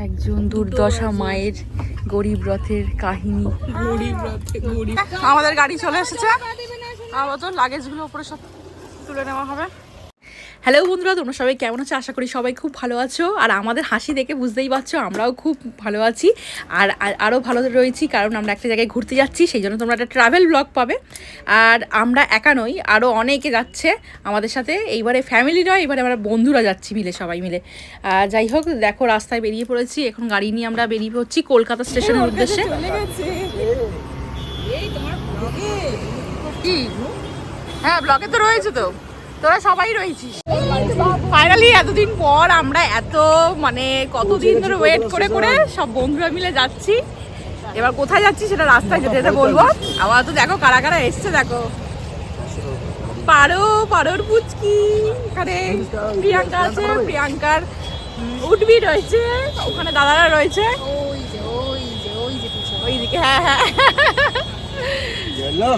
একজন দুর্দশা মায়ের গরিব রথের কাহিনী। আমাদের গাড়ি চলে এসেছে, আবার তো লাগেজগুলো উপরে সব তুলে নেওয়া হবে। হ্যালো বন্ধুরা, তোমরা সবাই কেমন আছো? আশা করি সবাই খুব ভালো আছো। আর আমাদের হাসি দেখে বুঝতেই পারছো আমরাও খুব ভালো আছি। আর আরও ভালো রয়েছি, কারণ আমরা একটা জায়গায় ঘুরতে যাচ্ছি, সেই জন্য তোমরা একটা ট্রাভেল ব্লগ পাবে। আর আমরা একা নই, আরও অনেকে যাচ্ছে আমাদের সাথে। এইবারে ফ্যামিলি নয়, এবারে আমরা বন্ধুরা যাচ্ছি মিলে, সবাই মিলে। যাই হোক, দেখো রাস্তায় বেরিয়ে পড়েছি। এখন গাড়ি নিয়ে আমরা বেরিয়ে পড়ছি কলকাতা স্টেশনের উদ্দেশ্যে। কি? হ্যাঁ, ব্লগে তো রয়েছে, তো তোরা সবাই রয়েছিস। ফাইনালি এতদিন পর আমরা কতদিন ধরে ওয়েট করে করে সব বন্ধুরা মিলে যাচ্ছি। এবার কোথায় যাচ্ছি সেটা রাস্তায় যেতে যেতে বলবো। আবার তো দেখো কারা কারা এসছে, দেখো পারোর পুচকি, এখানে প্রিয়াঙ্কা আছে, প্রিয়াঙ্কার উঠবি রয়েছে, ওখানে দাদারা রয়েছে ওইদিকে।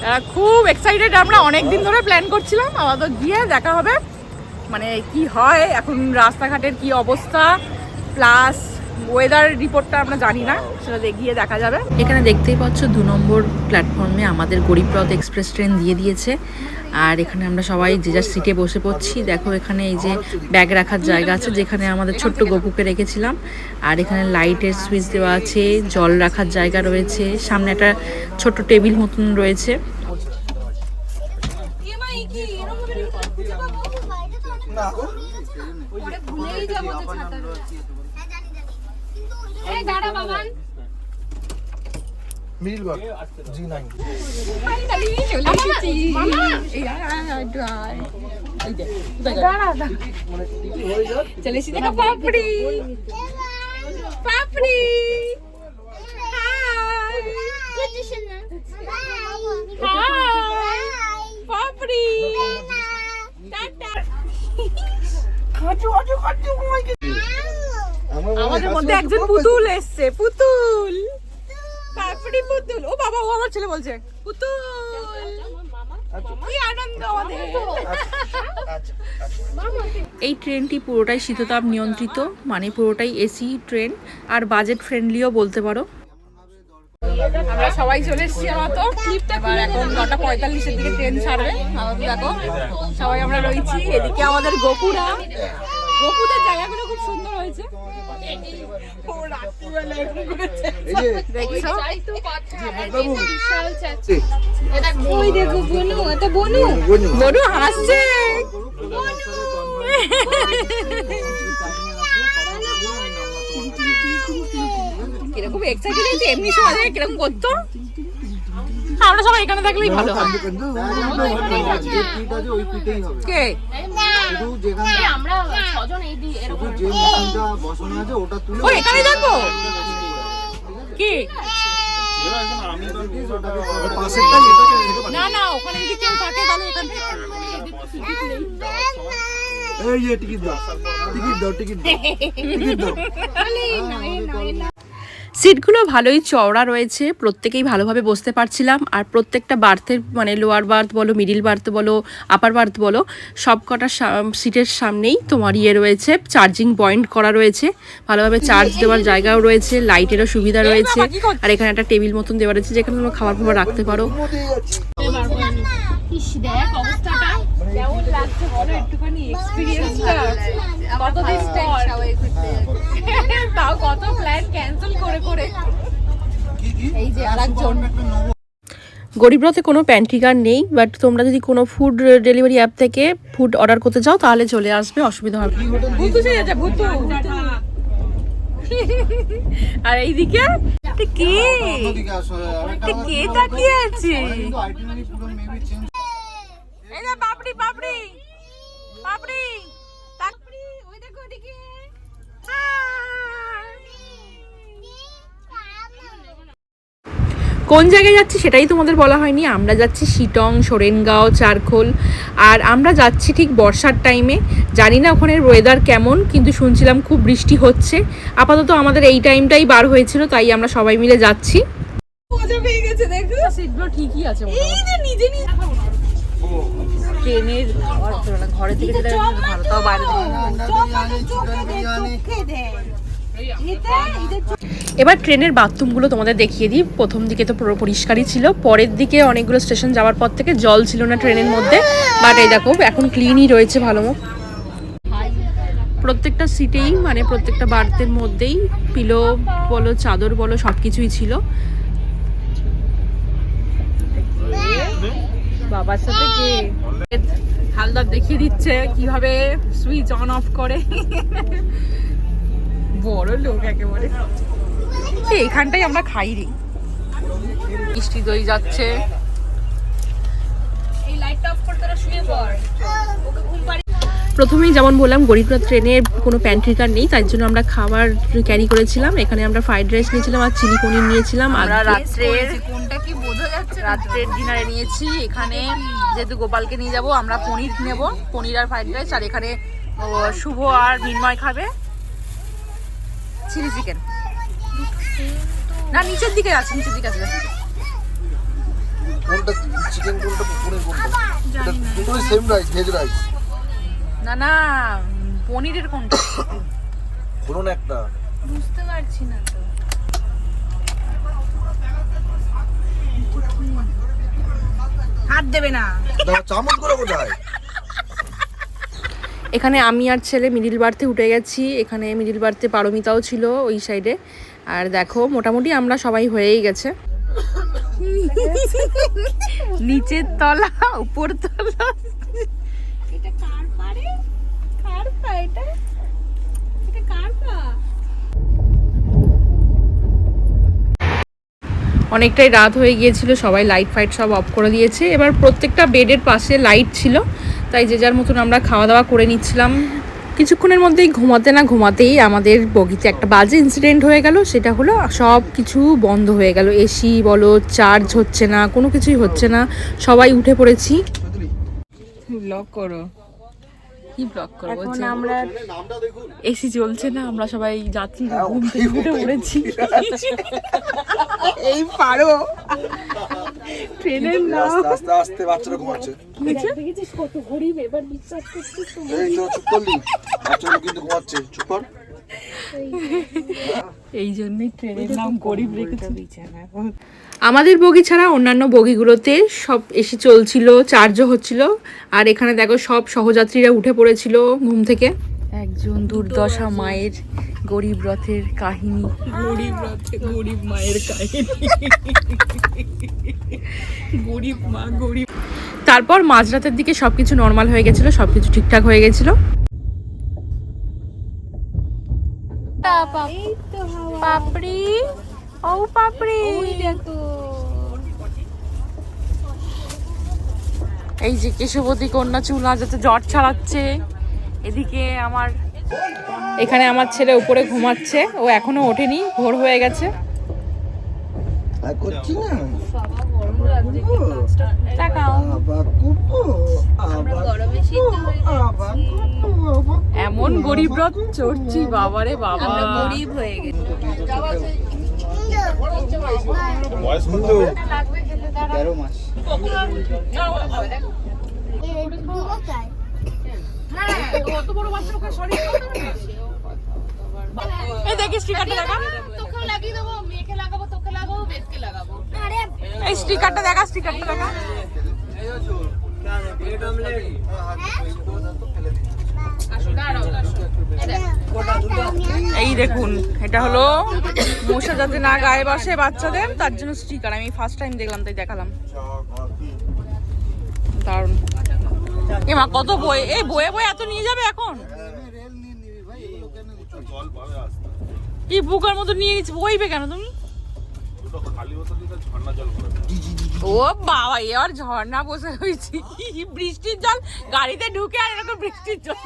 হ্যাঁ, খুব এক্সাইটেড আমরা, অনেকদিন ধরে প্ল্যান করছিলাম। আমাদের গিয়ে দেখা হবে কি হয়, এখন রাস্তাঘাটের কি অবস্থা, প্লাস ওয়েদার রিপোর্টটা আমরা জানি না, সেটা গিয়ে দেখা যাবে। এখানে দেখতেই পাচ্ছ 2 নম্বর প্ল্যাটফর্মে আমাদের গরিবরথ এক্সপ্রেস ট্রেন দিয়ে দিয়েছে। আর এখানে আমরা সবাই যে যার সিটে বসে পড়ছি। দেখো এখানে এই যে ব্যাগ রাখার জায়গা আছে, যেখানে আমাদের ছোট্ট গপুকে রেখেছিলাম। আর এখানে লাইটের সুইচ দেওয়া আছে, জল রাখার জায়গা রয়েছে, সামনে একটা ছোট্ট টেবিল মতন রয়েছে। পাপড়ি পাপড়ি পাপড়ি আমাদের মধ্যে একজন পুতুল এসছে, পুতুল পাপড়ি পুতুল। ও বাবা, ও আমার ছেলে বলছে পুতুল। কি আনন্দ আমাদের। এই ট্রেনটি পুরোটাই শীততাপ নিয়ন্ত্রিত, পুরোটাই এসি ট্রেন, আর বাজেট ফ্রেন্ডলিও বলতে পারো। আমরা সবাই চলে এসেছি। আমার তো এবার এখন 9:45-এর দিকে ট্রেন ছাড়বে। দেখো সবাই আমরা রয়েছি। এদিকে আমাদের গপুদের জায়গাগুলো খুব সুন্দর হয়েছে। বনু হাসছে, কিরকম এক্সাইটেড হয়েছে, এমনি সময় কিরকম করতো। আমরা সবাই এখানে থাকলেই ভালো হয়। কে এখানে দেখো কি না না, ওখানে যদি কেউ থাকে তাহলে এখানে সিটগুলো ভালোই চওড়া রয়েছে, প্রত্যেকেই ভালোভাবে বসতে পারছিলাম। আর প্রত্যেকটা বার্থের লোয়ার বার্থ বলো, মিডিল বার্থ বলো, আপার বার্থ বলো, সব কটা সিটের সামনেই তোমার রয়েছে, চার্জিং পয়েন্ট করা রয়েছে, ভালোভাবে চার্জ দেওয়ার জায়গাও রয়েছে, লাইটেরও সুবিধা রয়েছে। আর এখানে একটা টেবিল মতন দেওয়া রয়েছে, যেখানে তোমরা খাবার ফাবার রাখতে পারো। গরিবরথে কোনো প্যান্ট্রি কার নেই, বাট তোমরা যদি কোনো ফুড ডেলিভারি অ্যাপ থেকে ফুড অর্ডার করতে চাও তাহলে চলে আসবে, অসুবিধা হবে। আর এইদিকে কে তাকিয়ে আছে? পাপড়ি পাপড়ি পাপড়ি পাপড়ি, ওই দেখো ওদিকে। কোন জায়গায় যাচ্ছি সেটাই তোমাদের বলা হয়নি। আমরা যাচ্ছি শিটং, সোরেনগাঁও, চারখোল। আর আমরা যাচ্ছি ঠিক বর্ষার টাইমে। জানি না ওখানের ওয়েদার কেমন, কিন্তু শুনছিলাম খুব বৃষ্টি হচ্ছে। আপাতত আমাদের এই টাইমটাই বার হয়েছিল, তাই আমরা সবাই মিলে যাচ্ছি। মজা পেয়ে গেছে, দেখো সিটগুলো ঠিকই আছে। ট্রেনের ঘরে থেকে যেটা ভালো, তাও বাইরে এবার ট্রেনের বাথরুমগুলো তোমাদের দেখিয়ে দিই। প্রথম দিকে তো পুরো পরিষ্কারই ছিল, পরের দিকে অনেকগুলো স্টেশন যাওয়ার পর থেকে জল ছিল না ট্রেনের মধ্যে, বাট এই দেখো এখন ক্লিনই রয়েছে ভালো মতো। প্রত্যেকটা সিটেই মানে প্রত্যেকটা বার্থের মধ্যেই পিলো বলো চাদর বলো সব কিছুই ছিল। বাবার সাথে কে হালদার দেখিয়ে দিচ্ছে কিভাবে সুইচ অন অফ করে, বড় লোক একেবারে। এখানটাই আমরা খাই রে, মিষ্টি দই যাচ্ছে। প্রথমেই যেমন বললাম গরিবরথ ট্রেনের কোনো প্যান্ট্রি কার নেই, তাই জন্য আমরা খাবার ক্যারি করেছিলাম। এখানে আমরা ফ্রাইড রাইস নিয়েছিলাম আর চিলি পনির নিয়েছিলাম। আমরা রাত্রের ডিনারে নিয়েছি। এখানে যেহেতু গোপালকে নিয়ে যাব আমরা পনির নেব, পনির আর ফ্রাইড রাইস। আর এখানে শুভ আর মিন্ময় খাবে চিলি চিকেন। না নিচের দিকে আছে, নিচের দিকে আছে। কোনটা চিকেন কোনটা পনির কোনটা? দুটোই সেম রাইস, ভেজ রাইস। না না পনিরের কোনটা? বলুন একটা। বুঝতে পারছি না তো। হাত দেবে না। দাও চামচ করে কোথায়? এখানে আমি আর ছেলে মিডিল বার্থে উঠে গেছি। এখানে মিডিল বার্থে পারমিতাও ছিল ওই সাইডে। আর দেখো মোটামুটি আমরা সবাই হয়েই গেছে। নিচের তলা উপর তলা। এটা কার পারে? কার পা এটা? এটা কার পা? অনেকটাই রাত হয়ে গিয়েছিল, সবাই লাইট ফাইট সব অফ করে দিয়েছে। এবার প্রত্যেকটা বেডের পাশে লাইট ছিল, তাই যে যার মতন আমরা খাওয়া দাওয়া করে নিচ্ছিলাম। কিছুক্ষণের মধ্যেই ঘুমাতে না ঘুমাতেই আমাদের বগিতে একটা বাজে ইনসিডেন্ট হয়ে গেল। সেটা হলো সব কিছু বন্ধ হয়ে গেল, এসি বলো চার্জ হচ্ছে না, কোনো কিছুই হচ্ছে না। সবাই উঠে পড়েছি। ব্লগ করো, কি ব্লগ করো? এখন আমরা এসি চলছে না, আমরা সবাই যাত্রী ঘুম থেকে উঠে পড়েছি। এই পারো ট্রেনের নাম আস্তে আস্তে বাচ্চারা ঘুমাচ্ছে। দেখেছিস কত গরিব, এবার বিশ্বাস করছিস তো? এই তো চুপ করলি, বাচ্চারা কিন্তু ঘুমাচ্ছে, চুপ কর। এই জন্যই ট্রেনের নাম গরিব রেখেছে। আমাদের বগি ছাড়া অন্যান্য বগিগুলোতে সব এসি চলছিল, চার্জও হচ্ছিল। আর এখানে দেখো সব সহযাত্রীরা উঠে পড়েছিল ঘুম থেকে। একজন দুর্দশা মায়ের গরিব রথের কাহিনী, গরিব রথে গরিব মায়ের কাহিনী, গরিব মা গরিব। তারপর মাঝরাতের দিকে সবকিছু নর্মাল হয়ে গেছিল, সবকিছু ঠিকঠাক হয়ে গেছিল। পাপড়ি ও পাপড়ি দেখো, এই যে কেশবতী কন্যা চুলা যাতে জ্বর ছাড়াচ্ছে। এদিকে আমার এখানে আমার ছেলে উপরে ঘুমাচ্ছে, ও এখনো ওঠেনি, ভোর হয়ে গেছে। করছি না এমন গরিব রথ চড়ছি, বাবারে বাবা গরিব হয়ে গেছে। এই দেখিস স্টিকারটা দেখা, তোকে লাগিয়ে দেবো, মেয়েকে লাগাবো, তোকে লাগাবো, বেদকে লাগাবো। এই স্টিকারটা দেখা, স্টিকারটা দেখা। এই দেখুন, এটা হলো মশা যাতে না গায়ে বসে বাচ্চাদের, তার জন্য স্টিকার। আমি ফার্স্ট টাইম দেখলাম তাই দেখালাম। দারুণ। এ মা কত বই, এই বয়ে বয়ে এত নিয়ে যাবে এখন? কি বুকার মতো নিয়ে নিচ্ছি, বইবে কেন তুমি? ও বাবা, এবার ঝর্ণা বসে হয়েছি। বৃষ্টির জল গাড়িতে ঢুকে আর এরকম বৃষ্টির জল।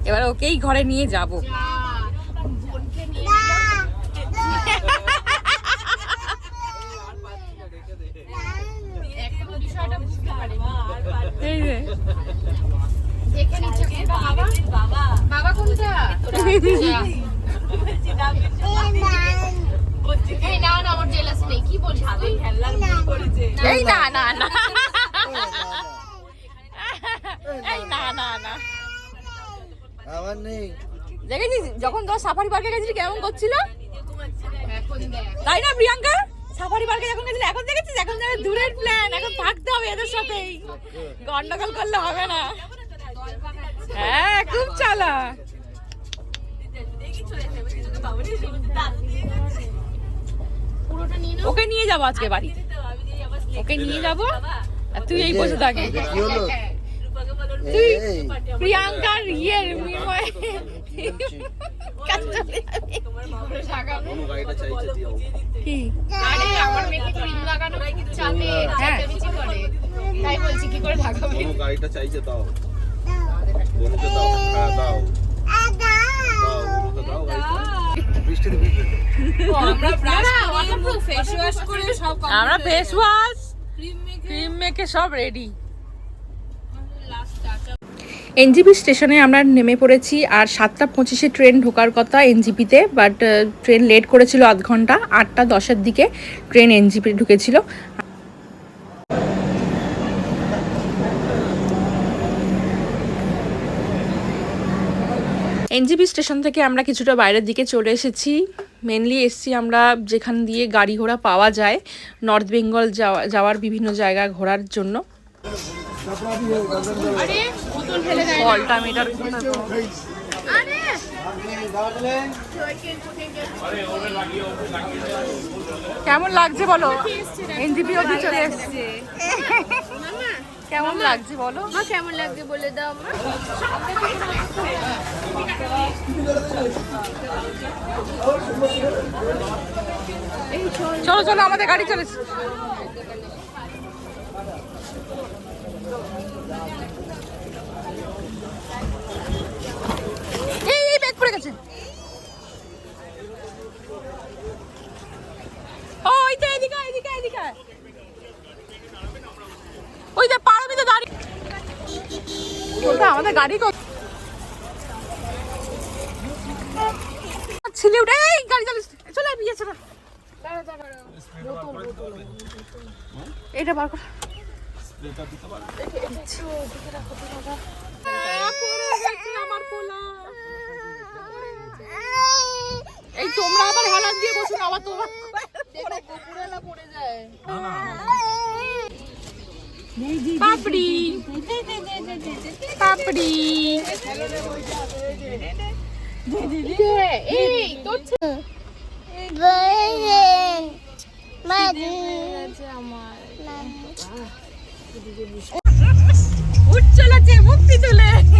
এবার ওকেই ঘরে নিয়ে যাব। এই দেখে নিচ্ছে কোনটা বাবা বাবা কোনটা এই না না আমার জেলাস নেই কি বলছিস তুই এই না না না এই না না না আমার নেই দেখেছিস যখন তোর সাফারি পার্কে গেছিলি কেমন করছিল এখন দেখ তাই না প্রিয়াঙ্কা সাফারি পার্কে যখন গেছিলি এখন দেখেছিস এখন যারা দূরের প্ল্যান এখন থাকতে হবে এদের সাথেই গন্ডগোল করলে হবে না হ্যাঁ খুব চালা পুরোটা নিয়ে নাও ওকে নিয়ে যাবো আজকে বাড়ি ওকে নিয়ে যাবো আর তুই এই বসে থাকি এটা কি হলো তুই এই প্রিয়াঙ্কার ইয়ের মিময় কি আরে আমার মেয়েকে ক্রিম লাগানো খুব চাপে হ্যাঁ। চেঁচামেচি করে তাই বলছি কি করে লাগাবে গাড়িটা চাইছে দাও বনুকে দাও হ্যাঁ দাও দাও বনুকে দাও বৃষ্টিতে ভিজবে আমরা ফেস ওয়াশ ক্রিম মেখে সব রেডি এনজিপি স্টেশনে আমরা নেমে পড়েছি আর 7:25 ট্রেন ঢোকার কথা এনজিপিতে বাট ট্রেন লেট করেছিল আধ ঘন্টা 8:10 দিকে ট্রেন এনজিপি ঢুকেছিল এনজিপি স্টেশন থেকে আমরা কিছুটা বাইরের দিকে চলে এসেছি মেনলি এসছি আমরা যেখান দিয়ে গাড়ি ঘোড়া পাওয়া যায় নর্থ বেঙ্গল যাওয়ার বিভিন্ন জায়গা ঘোরার জন্য আরে বোতল ফেলে দেয় ফলটা মিটার আরে কেমন লাগছে বলো এনজিপি অবধি চলে এসেছে কেমন লাগছে বলো মা কেমন লাগছে বলে দাও মা চলো চলো আমাদের গাড়ি চলেছে এই ব্যাগ পড়ে গেছে ওই তো এদিকে এদিকে এদিকে ওই যে পারবি তো দাঁড়িয়ে ওটা আমাদের গাড়ি ছিলি উঠে এই গাড়ি চালিস চলে বিয়ে চলে এটা বার কর এই তোমরা আবার হালাত দিয়ে বসুন আবার তোমার পড়ে যায় পাপড়ি পাপড়ি এই তোর উঠ চলেছে মুক্তি তুলে আছে